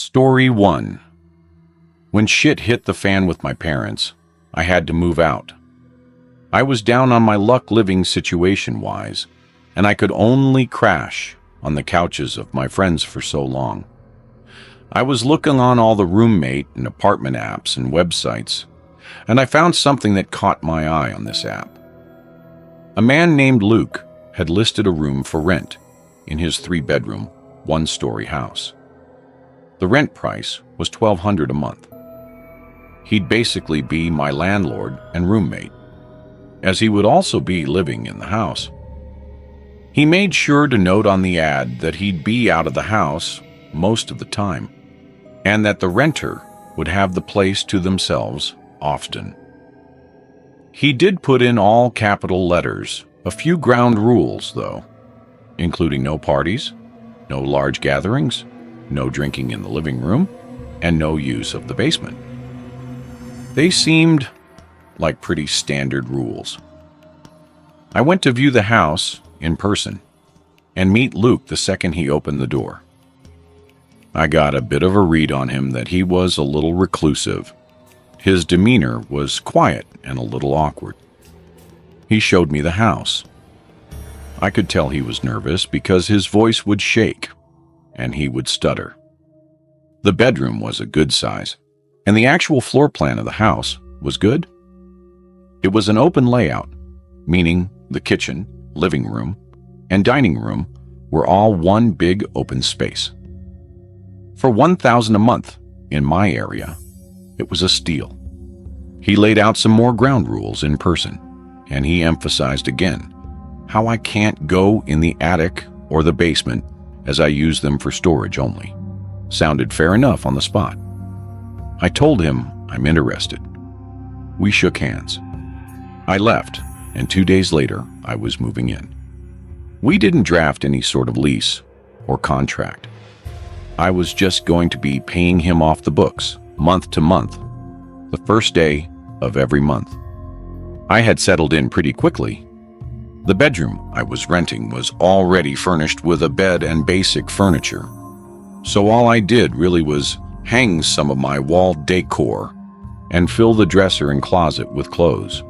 Story 1. When shit hit the fan with my parents, I had to move out. I was down on my luck living situation-wise, and I could only crash on the couches of my friends for so long. I was looking on all the roommate and apartment apps and websites, and I found something that caught my eye on this app. A man named Luke had listed a room for rent in his 3-bedroom, 1-story house. The rent price was $1,200 a month. He'd basically be my landlord and roommate, as he would also be living in the house. He made sure to note on the ad that he'd be out of the house most of the time, and that the renter would have the place to themselves often. He did put in all capital letters a few ground rules, though, including no parties, no large gatherings, no drinking in the living room, and no use of the basement. They seemed like pretty standard rules. I went to view the house in person and meet Luke the second he opened the door. I got a bit of a read on him that he was a little reclusive. His demeanor was quiet and a little awkward. He showed me the house. I could tell he was nervous because his voice would shake and he would stutter. The bedroom was a good size, and the actual floor plan of the house was good. It was an open layout, meaning the kitchen, living room, and dining room were all one big open space. For $1,000 a month in my area, it was a steal. He laid out some more ground rules in person, and he emphasized again how I can't go in the attic or the basement as I use them for storage only. Sounded fair enough on the spot. I told him I'm interested. We shook hands. I left, and 2 days later, I was moving in. We didn't draft any sort of lease or contract. I was just going to be paying him off the books, month to month, the first day of every month. I had settled in pretty quickly. The bedroom I was renting was already furnished with a bed and basic furniture, so all I did really was hang some of my wall decor and fill the dresser and closet with clothes.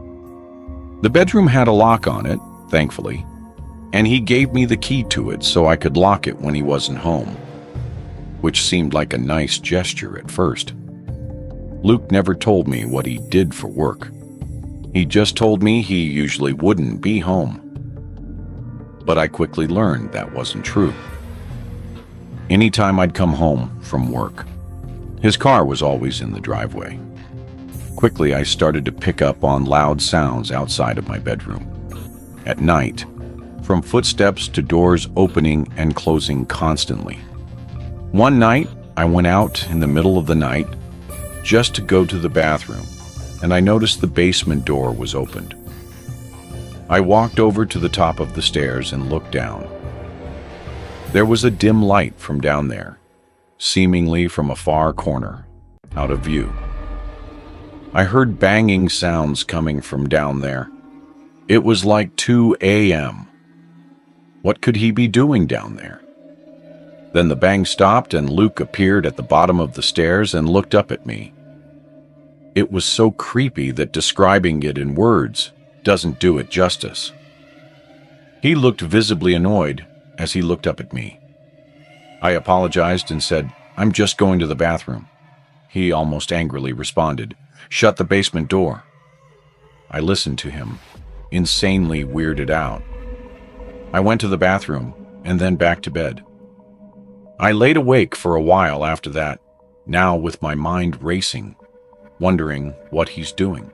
The bedroom had a lock on it, thankfully, and he gave me the key to it so I could lock it when he wasn't home, which seemed like a nice gesture at first. Luke never told me what he did for work. He just told me he usually wouldn't be home. But I quickly learned that wasn't true. Anytime I'd come home from work, his car was always in the driveway. Quickly, I started to pick up on loud sounds outside of my bedroom. At night, from footsteps to doors opening and closing constantly. One night, I went out in the middle of the night just to go to the bathroom, and I noticed the basement door was opened. I walked over to the top of the stairs and looked down. There was a dim light from down there, seemingly from a far corner, out of view. I heard banging sounds coming from down there. It was like 2 a.m. What could he be doing down there? Then the bang stopped and Luke appeared at the bottom of the stairs and looked up at me. It was so creepy that describing it in words doesn't do it justice. He looked visibly annoyed as he looked up at me. I apologized and said, "I'm just going to the bathroom." He almost angrily responded, "Shut the basement door." I listened to him, insanely weirded out. I went to the bathroom and then back to bed. I laid awake for a while after that, now with my mind racing, wondering what he's doing.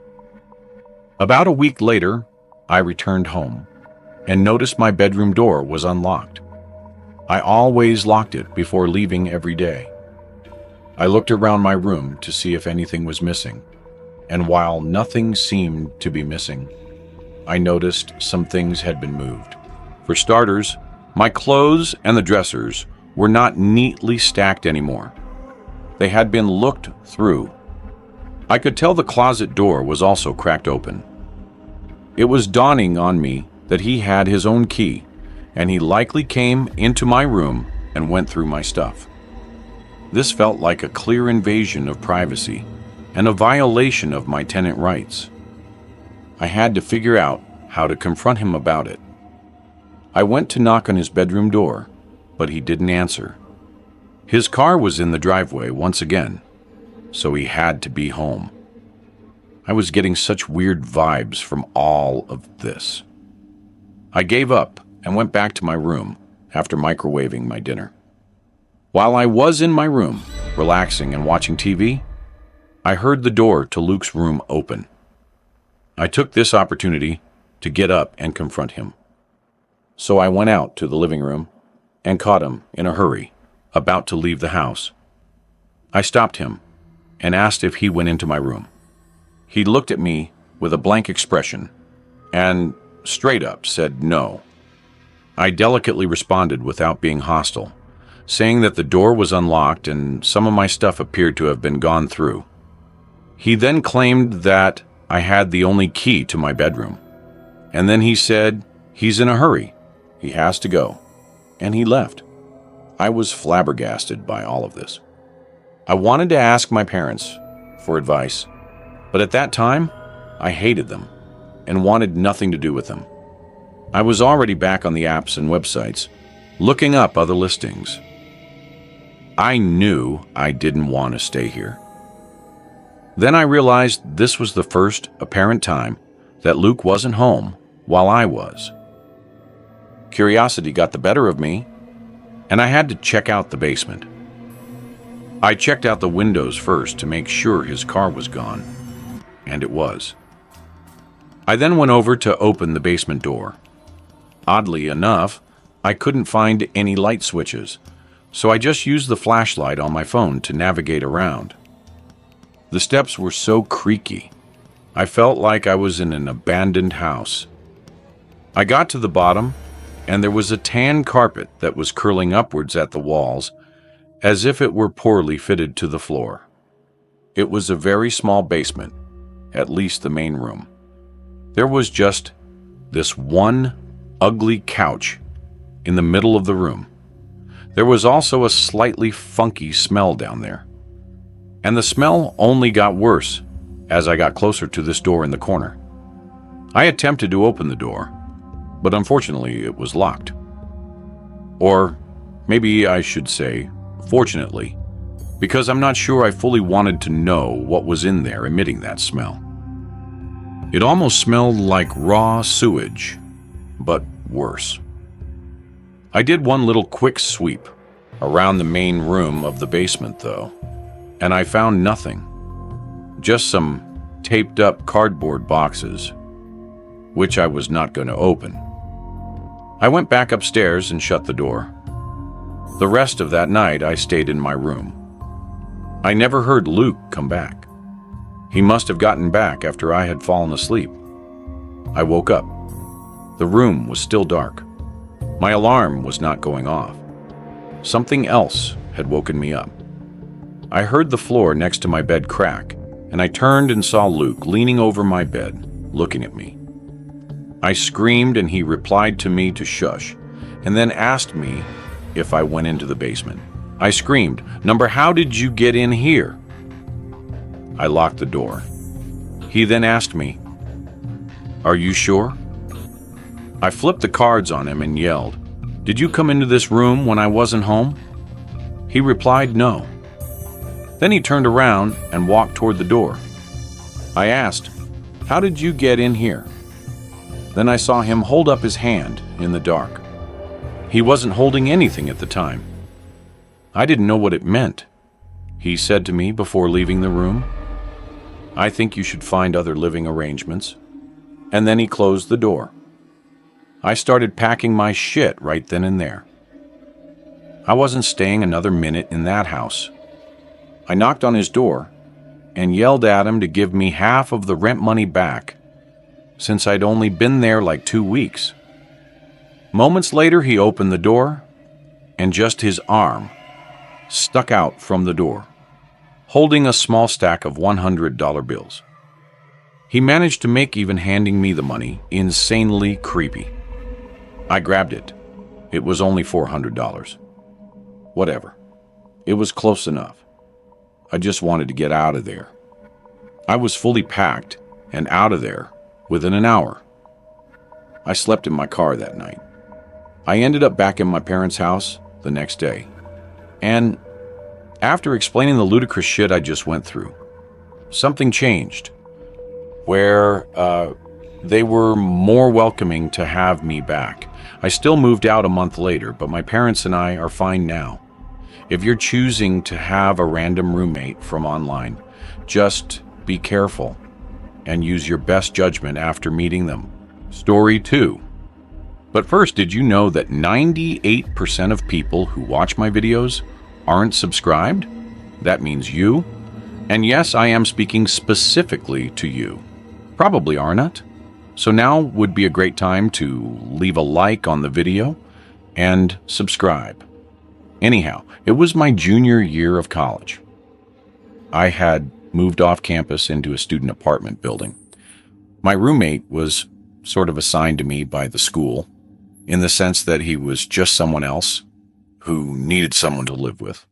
About a week later, I returned home and noticed my bedroom door was unlocked. I always locked it before leaving every day. I looked around my room to see if anything was missing, and while nothing seemed to be missing, I noticed some things had been moved. For starters, my clothes and the dressers were not neatly stacked anymore. They had been looked through. I could tell the closet door was also cracked open. It was dawning on me that he had his own key, and he likely came into my room and went through my stuff. This felt like a clear invasion of privacy and a violation of my tenant rights. I had to figure out how to confront him about it. I went to knock on his bedroom door, but he didn't answer. His car was in the driveway once again, so he had to be home. I was getting such weird vibes from all of this. I gave up and went back to my room after microwaving my dinner. While I was in my room, relaxing and watching TV, I heard the door to Luke's room open. I took this opportunity to get up and confront him. So I went out to the living room and caught him in a hurry, about to leave the house. I stopped him and asked if he went into my room. He looked at me with a blank expression and straight up said no. I delicately responded without being hostile, saying that the door was unlocked and some of my stuff appeared to have been gone through. He then claimed that I had the only key to my bedroom. And then he said he's in a hurry, he has to go, and he left. I was flabbergasted by all of this. I wanted to ask my parents for advice, but at that time, I hated them and wanted nothing to do with them. I was already back on the apps and websites, looking up other listings. I knew I didn't want to stay here. Then I realized this was the first apparent time that Luke wasn't home while I was. Curiosity got the better of me, and I had to check out the basement. I checked out the windows first to make sure his car was gone, and it was. I then went over to open the basement door. Oddly enough, I couldn't find any light switches, so I just used the flashlight on my phone to navigate around. The steps were so creaky, I felt like I was in an abandoned house. I got to the bottom, and there was a tan carpet that was curling upwards at the walls, as if it were poorly fitted to the floor. It was a very small basement, at least the main room. There was just this one ugly couch in the middle of the room. There was also a slightly funky smell down there. And the smell only got worse as I got closer to this door in the corner. I attempted to open the door, but unfortunately it was locked. Or maybe I should say, fortunately, because I'm not sure I fully wanted to know what was in there emitting that smell. It almost smelled like raw sewage, but worse. I did one little quick sweep around the main room of the basement, though, and I found nothing. Just some taped up cardboard boxes, which I was not going to open. I went back upstairs and shut the door. The rest of that night I stayed in my room. I never heard Luke come back. He must have gotten back after I had fallen asleep. I woke up. The room was still dark. My alarm was not going off. Something else had woken me up. I heard the floor next to my bed crack, and I turned and saw Luke leaning over my bed, looking at me. I screamed and he replied to me to shush, and then asked me if I went into the basement. I screamed, "Number, how did you get in here?" I locked the door. He then asked me, "Are you sure?" I flipped the cards on him and yelled, "Did you come into this room when I wasn't home?" He replied, "No." Then he turned around and walked toward the door. I asked, "How did you get in here?" Then I saw him hold up his hand in the dark. He wasn't holding anything at the time. I didn't know what it meant. He said to me before leaving the room, "I think you should find other living arrangements." And then he closed the door. I started packing my shit right then and there. I wasn't staying another minute in that house. I knocked on his door and yelled at him to give me half of the rent money back, since I'd only been there like 2 weeks. Moments later, he opened the door, and just his arm stuck out from the door, holding a small stack of $100 bills. He managed to make even handing me the money insanely creepy. I grabbed it. It was only $400. Whatever. It was close enough. I just wanted to get out of there. I was fully packed and out of there within an hour. I slept in my car that night. I ended up back in my parents' house the next day. And after explaining the ludicrous shit I just went through, something changed, where they were more welcoming to have me back. I still moved out a month later, but my parents and I are fine now. If you're choosing to have a random roommate from online, just be careful and use your best judgment after meeting them. Story 2. But first, did you know that 98% of people who watch my videos aren't subscribed? That means you. And yes, I am speaking specifically to you. Probably are not. So now would be a great time to leave a like on the video and subscribe. Anyhow, it was my junior year of college. I had moved off campus into a student apartment building. My roommate was sort of assigned to me by the school, in the sense that he was just someone else who needed someone to live with.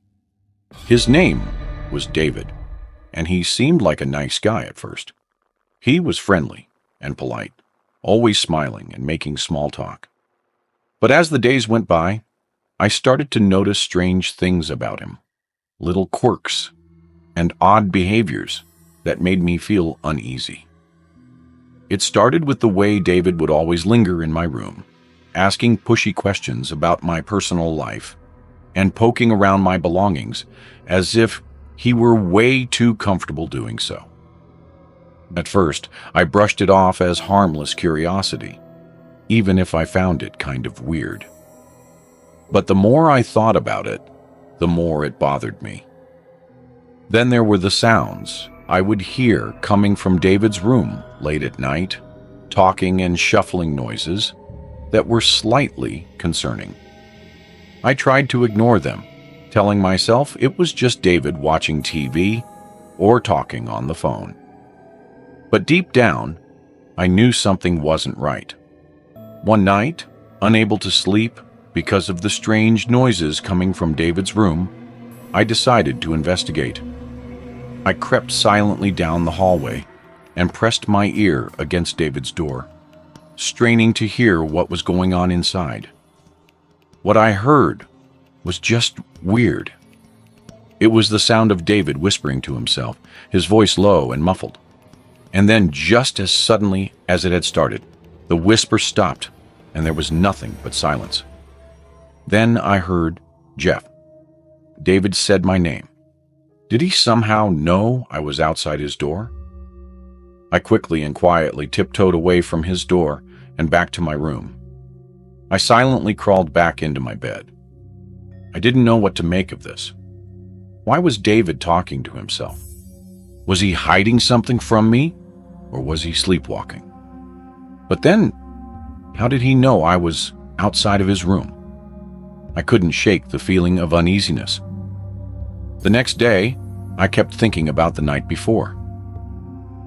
His name was David, and he seemed like a nice guy at first. He was friendly and polite, always smiling and making small talk. But as the days went by, I started to notice strange things about him, little quirks and odd behaviors that made me feel uneasy. It started with the way David would always linger in my room, asking pushy questions about my personal life and poking around my belongings as if he were way too comfortable doing so. At first, I brushed it off as harmless curiosity, even if I found it kind of weird. But the more I thought about it, the more it bothered me. Then there were the sounds I would hear coming from David's room late at night, talking and shuffling noises that were slightly concerning. I tried to ignore them, telling myself it was just David watching TV or talking on the phone. But deep down, I knew something wasn't right. One night, unable to sleep because of the strange noises coming from David's room, I decided to investigate. I crept silently down the hallway and pressed my ear against David's door, straining to hear what was going on inside. What I heard was just weird. It was the sound of David whispering to himself, his voice low and muffled. And then, just as suddenly as it had started, the whisper stopped, and there was nothing but silence. Then I heard Jeff. David said my name. Did he somehow know I was outside his door? I quickly and quietly tiptoed away from his door and back to my room. I silently crawled back into my bed. I didn't know what to make of this. Why was David talking to himself? Was he hiding something from me, or was he sleepwalking? But then, how did he know I was outside of his room? I couldn't shake the feeling of uneasiness. The next day, I kept thinking about the night before.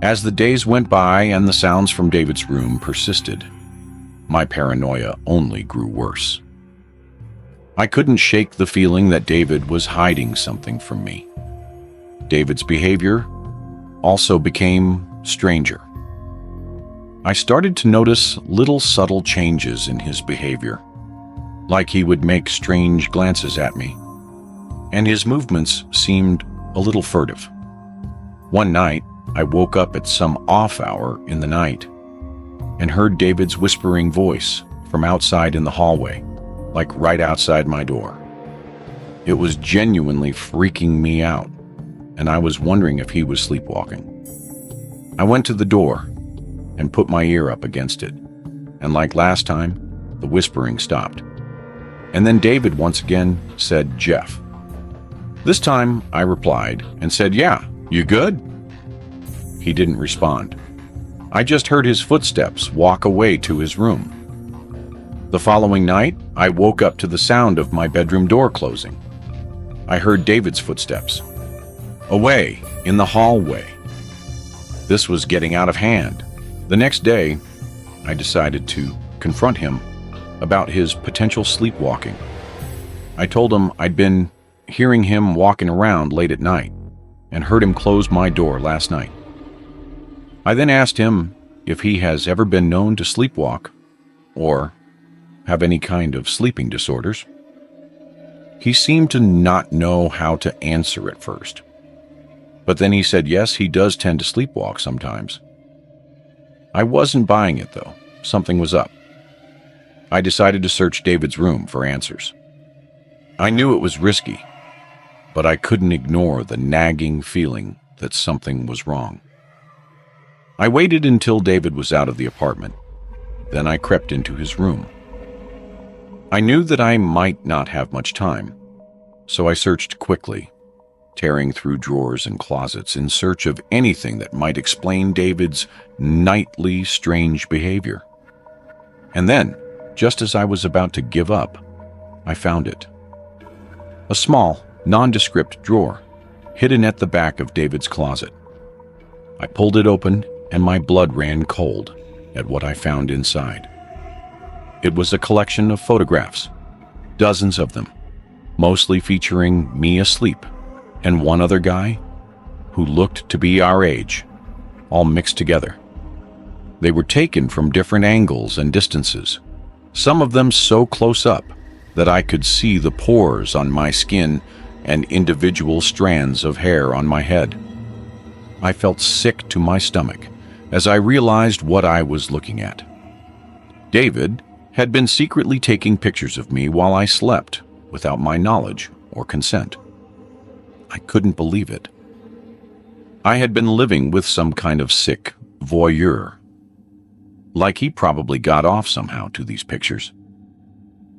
As the days went by and the sounds from David's room persisted, my paranoia only grew worse. I couldn't shake the feeling that David was hiding something from me. David's behavior also became stranger. I started to notice little subtle changes in his behavior, like he would make strange glances at me, and his movements seemed a little furtive. One night, I woke up at some off hour in the night and heard David's whispering voice from outside in the hallway, like right outside my door. It was genuinely freaking me out, and I was wondering if he was sleepwalking. I went to the door and put my ear up against it, and like last time, the whispering stopped. And then David once again said, "Jeff." This time I replied and said, "Yeah, you good?" He didn't respond. I just heard his footsteps walk away to his room. The following night, I woke up to the sound of my bedroom door closing. I heard David's footsteps, away in the hallway. This was getting out of hand. The next day, I decided to confront him about his potential sleepwalking. I told him I'd been hearing him walking around late at night and heard him close my door last night. I then asked him if he has ever been known to sleepwalk or have any kind of sleeping disorders. He seemed to not know how to answer at first, but then he said yes, he does tend to sleepwalk sometimes. I wasn't buying it though. Something was up. I decided to search David's room for answers. I knew it was risky, but I couldn't ignore the nagging feeling that something was wrong. I waited until David was out of the apartment. Then I crept into his room. I knew that I might not have much time, so I searched quickly, tearing through drawers and closets in search of anything that might explain David's nightly strange behavior. And then, just as I was about to give up, I found it. A small, nondescript drawer, hidden at the back of David's closet. I pulled it open, and my blood ran cold at what I found inside. It was a collection of photographs, dozens of them, mostly featuring me asleep and one other guy who looked to be our age, all mixed together. They were taken from different angles and distances, some of them so close up that I could see the pores on my skin and individual strands of hair on my head. I felt sick to my stomach as I realized what I was looking at. David had been secretly taking pictures of me while I slept without my knowledge or consent. I couldn't believe it. I had been living with some kind of sick voyeur. Like he probably got off somehow to these pictures.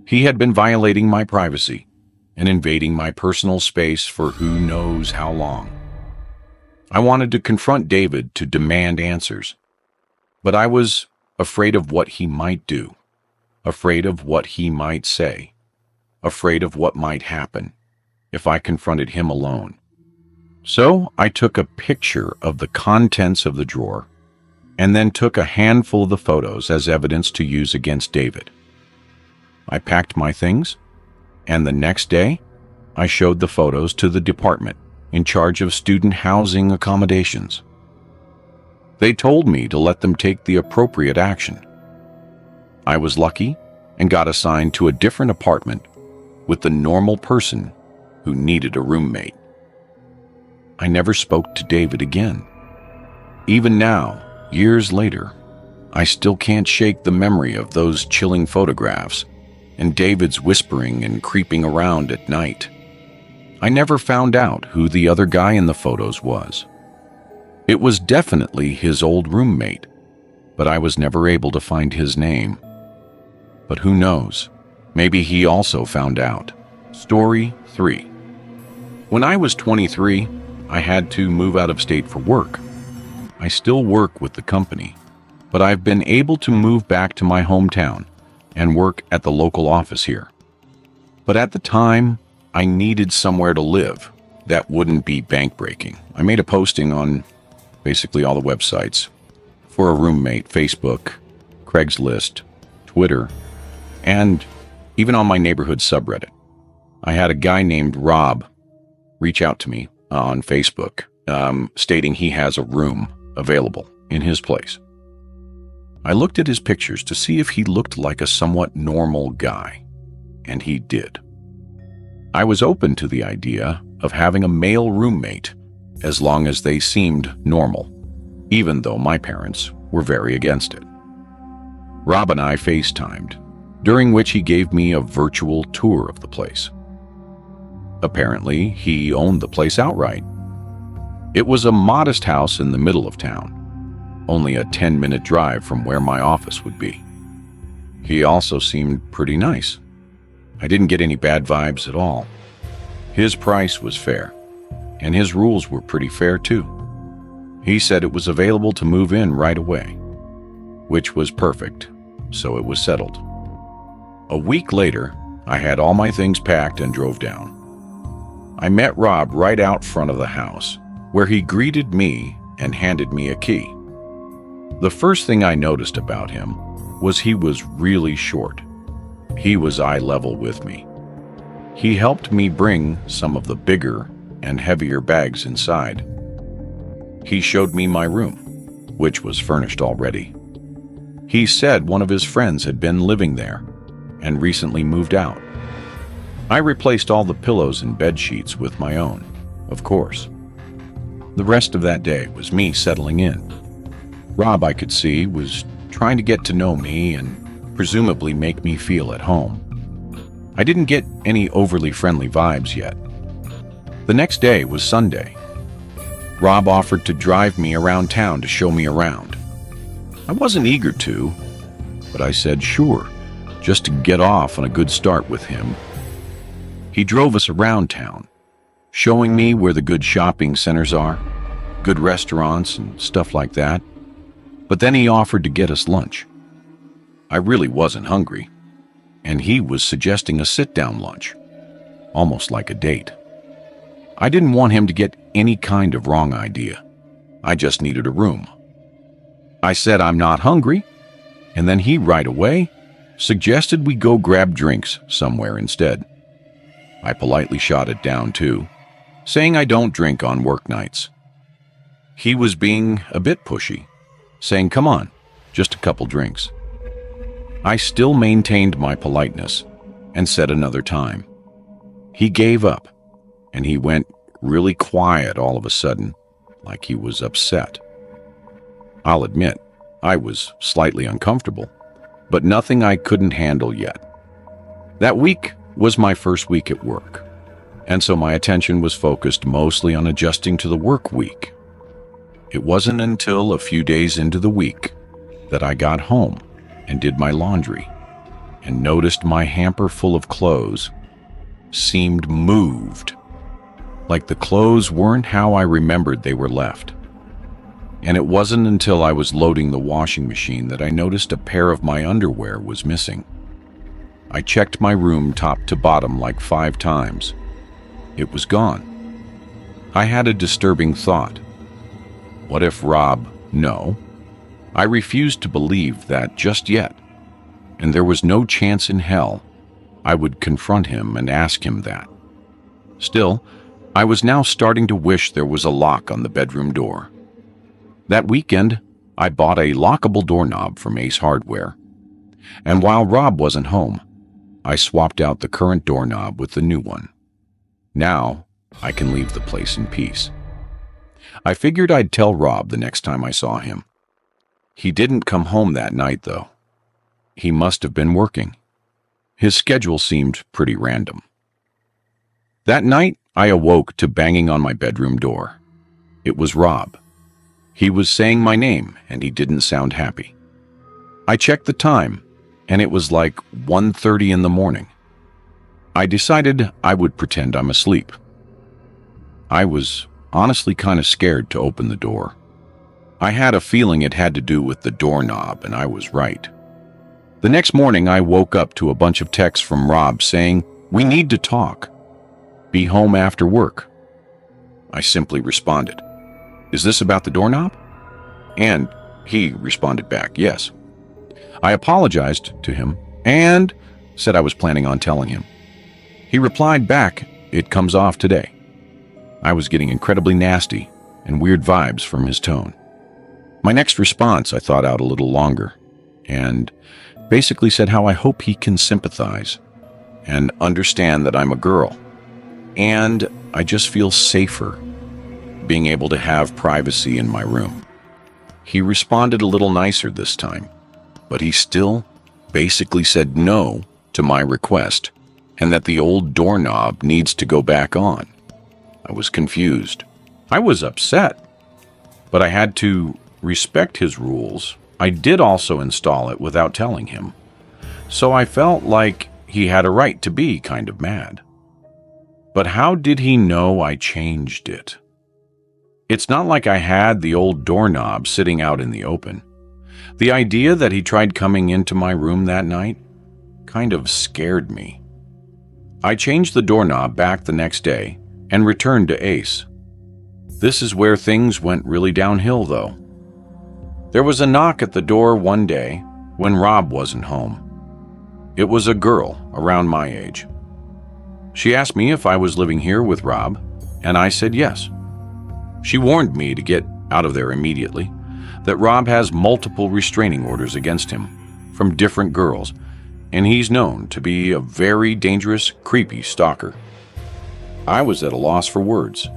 He had been violating my privacy and invading my personal space for who knows how long. I wanted to confront David to demand answers, but I was afraid of what he might do, afraid of what he might say, afraid of what might happen if I confronted him alone. So I took a picture of the contents of the drawer and then took a handful of the photos as evidence to use against David. I packed my things, and the next day, I showed the photos to the department in charge of student housing accommodations. They told me to let them take the appropriate action. I was lucky and got assigned to a different apartment with the normal person who needed a roommate. I never spoke to David again. Even now, years later, I still can't shake the memory of those chilling photographs and David's whispering and creeping around at night. I never found out who the other guy in the photos was. It was definitely his old roommate, but I was never able to find his name. But who knows? Maybe he also found out. Story 3. When I was 23, I had to move out of state for work. I still work with the company, but I've been able to move back to my hometown and work at the local office here. But at the time, I needed somewhere to live that wouldn't be bank-breaking. I made a posting on basically all the websites for a roommate, Facebook, Craigslist, Twitter, and even on my neighborhood subreddit. I had a guy named Rob reach out to me on Facebook, stating he has a room available in his place. I looked at his pictures to see if he looked like a somewhat normal guy, and he did. I was open to the idea of having a male roommate as long as they seemed normal, even though my parents were very against it. Rob and I FaceTimed, during which he gave me a virtual tour of the place. Apparently, he owned the place outright. It was a modest house in the middle of town, only a 10-minute drive from where my office would be. He also seemed pretty nice. I didn't get any bad vibes at all. His price was fair, and his rules were pretty fair too. He said it was available to move in right away, which was perfect, so it was settled. A week later, I had all my things packed and drove down. I met Rob right out front of the house, where he greeted me and handed me a key. The first thing I noticed about him was he was really short. He was eye level with me. He helped me bring some of the bigger and heavier bags inside. He showed me my room, which was furnished already. He said one of his friends had been living there and recently moved out. I replaced all the pillows and bed sheets with my own, of course. The rest of that day was me settling in. Rob, I could see, was trying to get to know me and presumably make me feel at home. I didn't get any overly friendly vibes yet. The next day was Sunday. Rob offered to drive me around town to show me around. I wasn't eager to, but I said sure, just to get off on a good start with him. He drove us around town, showing me where the good shopping centers are, good restaurants and stuff like that. But then he offered to get us lunch. I really wasn't hungry, and he was suggesting a sit-down lunch, almost like a date. I didn't want him to get any kind of wrong idea. I just needed a room. I said I'm not hungry, and then he right away suggested we go grab drinks somewhere instead. I politely shot it down too, saying I don't drink on work nights. He was being a bit pushy, saying come on, just a couple drinks. I still maintained my politeness and said another time. He gave up, and he went really quiet all of a sudden, like he was upset. I'll admit, I was slightly uncomfortable, but nothing I couldn't handle yet. That week was my first week at work, and so my attention was focused mostly on adjusting to the work week. It wasn't until a few days into the week that I got home and did my laundry and noticed my hamper full of clothes seemed moved, like the clothes weren't how I remembered they were left. And it wasn't until I was loading the washing machine that I noticed a pair of my underwear was missing. I checked my room top to bottom like 5 times. It was gone. I had a disturbing thought. What if Rob? No. I refused to believe that just yet, and there was no chance in hell I would confront him and ask him that. Still, I was now starting to wish there was a lock on the bedroom door. That weekend, I bought a lockable doorknob from Ace Hardware, and while Rob wasn't home, I swapped out the current doorknob with the new one. Now, I can leave the place in peace. I figured I'd tell Rob the next time I saw him. He didn't come home that night, though. He must have been working. His schedule seemed pretty random. That night, I awoke to banging on my bedroom door. It was Rob. He was saying my name, and he didn't sound happy. I checked the time, and it was like 1:30 in the morning. I decided I would pretend I'm asleep. I was honestly kind of scared to open the door. I had a feeling it had to do with the doorknob, and I was right. The next morning, I woke up to a bunch of texts from Rob saying, "We need to talk. Be home after work." I simply responded, "Is this about the doorknob?" And he responded back, "Yes." I apologized to him and said I was planning on telling him. He replied back, "It comes off today." I was getting incredibly nasty and weird vibes from his tone. My next response I thought out a little longer and basically said how I hope he can sympathize and understand that I'm a girl, and I just feel safer being able to have privacy in my room. He responded a little nicer this time, but he still basically said no to my request and that the old doorknob needs to go back on. I was confused. I was upset, but I had to respect his rules. I did also install it without telling him, so I felt like he had a right to be kind of mad. But how did he know I changed it? It's not like I had the old doorknob sitting out in the open. The idea that he tried coming into my room that night kind of scared me. I changed the doorknob back the next day and returned to Ace. This is where things went really downhill, though. There was a knock at the door one day when Rob wasn't home. It was a girl around my age. She asked me if I was living here with Rob, and I said yes. She warned me to get out of there immediately, that Rob has multiple restraining orders against him from different girls, and he's known to be a very dangerous, creepy stalker. I was at a loss for words.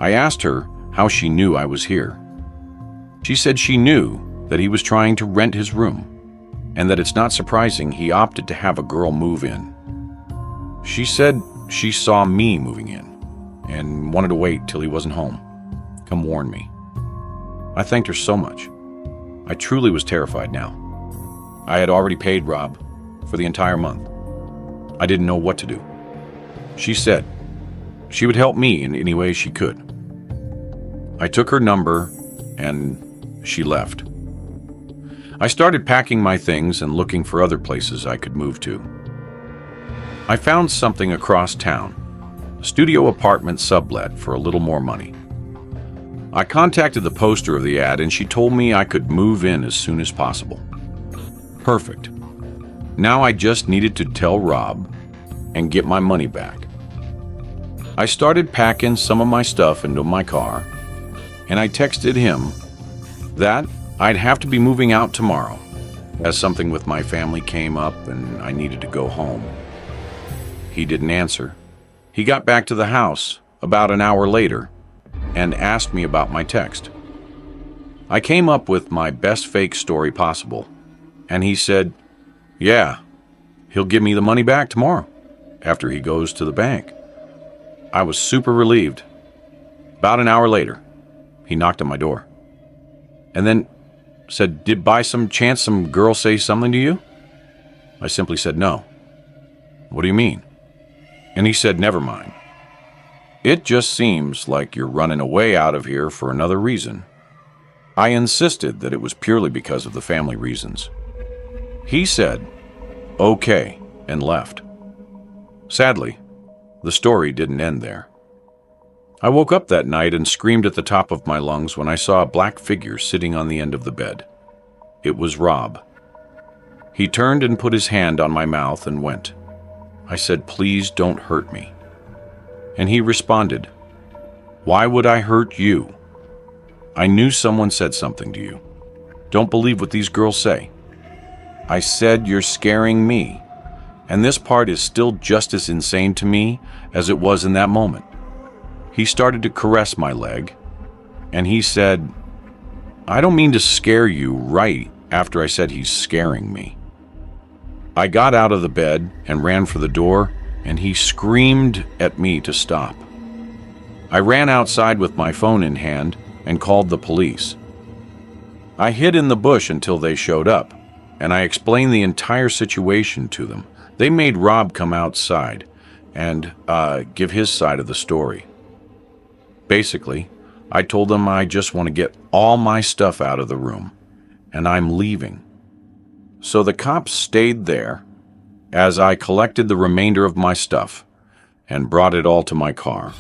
I asked her how she knew I was here. She said she knew that he was trying to rent his room, and that it's not surprising he opted to have a girl move in. She said she saw me moving in, and wanted to wait till he wasn't home. Come warn me. I thanked her so much. I truly was terrified now. I had already paid Rob for the entire month. I didn't know what to do. She said she would help me in any way she could. I took her number and she left. I started packing my things and looking for other places I could move to. I found something across town, a studio apartment sublet for a little more money. I contacted the poster of the ad and she told me I could move in as soon as possible. Perfect. Now I just needed to tell Rob and get my money back. I started packing some of my stuff into my car, and I texted him that I'd have to be moving out tomorrow, as something with my family came up and I needed to go home. He didn't answer. He got back to the house about an hour later and asked me about my text. I came up with my best fake story possible, and he said, yeah, he'll give me the money back tomorrow after he goes to the bank. I was super relieved. About an hour later, he knocked on my door and then said, did by some chance some girl say something to you? I simply said no. What do you mean? And he said, never mind. It just seems like you're running away out of here for another reason. I insisted that it was purely because of the family reasons. He said, okay, and left. Sadly, the story didn't end there. I woke up that night and screamed at the top of my lungs when I saw a black figure sitting on the end of the bed. It was Rob. He turned and put his hand on my mouth and went. I said, please don't hurt me. And he responded, why would I hurt you? I knew someone said something to you. Don't believe what these girls say. I said, you're scaring me. And this part is still just as insane to me as it was in that moment. He started to caress my leg, and he said, I don't mean to scare you, right after I said he's scaring me. I got out of the bed and ran for the door, and he screamed at me to stop. I ran outside with my phone in hand and called the police. I hid in the bush until they showed up, and I explained the entire situation to them. They made Rob come outside and give his side of the story. Basically, I told them I just want to get all my stuff out of the room, and I'm leaving. So the cops stayed there as I collected the remainder of my stuff and brought it all to my car.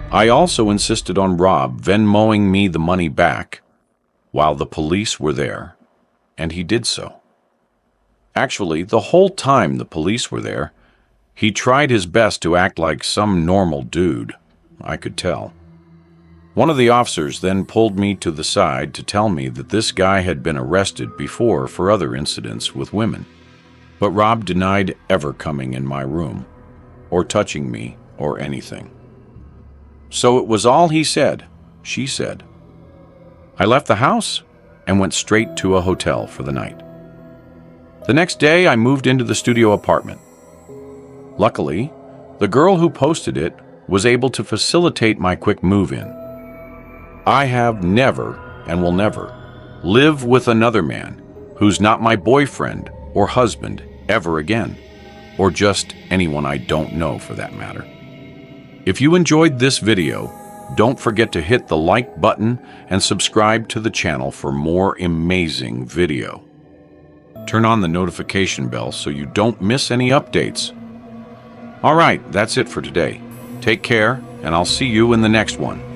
I also insisted on Rob Venmoing me the money back while the police were there, and he did so. Actually, the whole time the police were there, he tried his best to act like some normal dude. I could tell. One of the officers then pulled me to the side to tell me that this guy had been arrested before for other incidents with women, but Rob denied ever coming in my room or touching me or anything. So it was all he said, she said. I left the house and went straight to a hotel for the night. The next day, I moved into the studio apartment. Luckily, the girl who posted it was able to facilitate my quick move-in. I have never, and will never, live with another man who's not my boyfriend or husband ever again, or just anyone I don't know for that matter. If you enjoyed this video, don't forget to hit the like button and subscribe to the channel for more amazing video. Turn on the notification bell so you don't miss any updates. All right, that's it for today. Take care, and I'll see you in the next one.